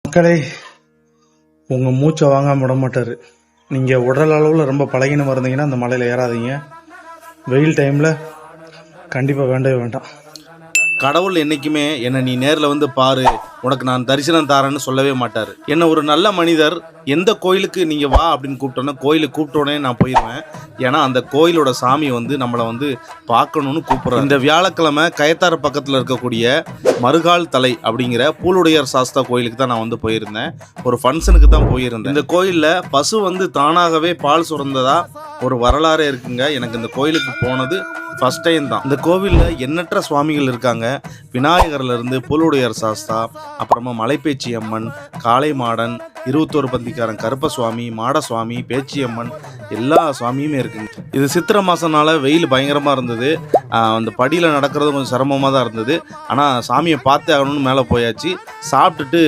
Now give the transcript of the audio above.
மக்களே, உங்கள் மூச்சை வாங்காம விட மாட்டார். நீங்கள் உடல் அளவில் ரொம்ப பழகினமாக இருந்தீங்கன்னா அந்த மலையில் ஏறாதீங்க. வெயில் டைமில் கண்டிப்பாக வேண்டவே வேண்டாம். கடவுள் என்றைக்குமே என்னை நீ நேரில் வந்து பாரு, உனக்கு நான் தரிசனம் தாரேன்னு சொல்லவே மாட்டார். என்னை ஒரு நல்ல மனிதர் எந்த கோயிலுக்கு நீங்கள் வா அப்படின்னு கூப்பிட்டோன்னா கோயிலுக்கு கூப்பிட்டோன்னே நான் போயிடுவேன். ஏன்னா அந்த கோயிலோட சாமி வந்து நம்மளை வந்து பார்க்கணுன்னு கூப்பிட்றேன். இந்த வியாழக்கிழமை கயத்தாறு பக்கத்தில் இருக்கக்கூடிய மறுகால் தலை அப்படிங்கிற பூலுடையார் சாஸ்தா கோயிலுக்கு தான் நான் வந்து போயிருந்தேன். ஒரு ஃபங்க்ஷனுக்கு தான் போயிருந்தேன். இந்த கோயிலில் பசு வந்து தானாகவே பால் சுரந்ததா ஒரு வரலாறே இருக்குங்க. எனக்கு இந்த கோயிலுக்கு போனது ஃபஸ்ட் டைம் தான். இந்த கோவிலில் எண்ணற்ற சுவாமிகள் இருக்காங்க. விநாயகர்லேருந்து பூலுடையார் சாஸ்தா, அப்புறமா மலைப்பேச்சி அம்மன், காளை மாடன், 21 பந்திக்காரன் கருப்பசுவாமி, மாடசுவாமி, பேச்சியம்மன், எல்லா சுவாமியுமே இருக்குங்க. இது சித்திரை மாதம்னால வெயில் பயங்கரமாக இருந்தது. அந்த படியில் நடக்கிறது கொஞ்சம் சிரமமாக தான் இருந்தது. ஆனால் சாமியை பார்த்தே ஆகணும்னு மேலே போயாச்சு. சாப்பிட்டுட்டு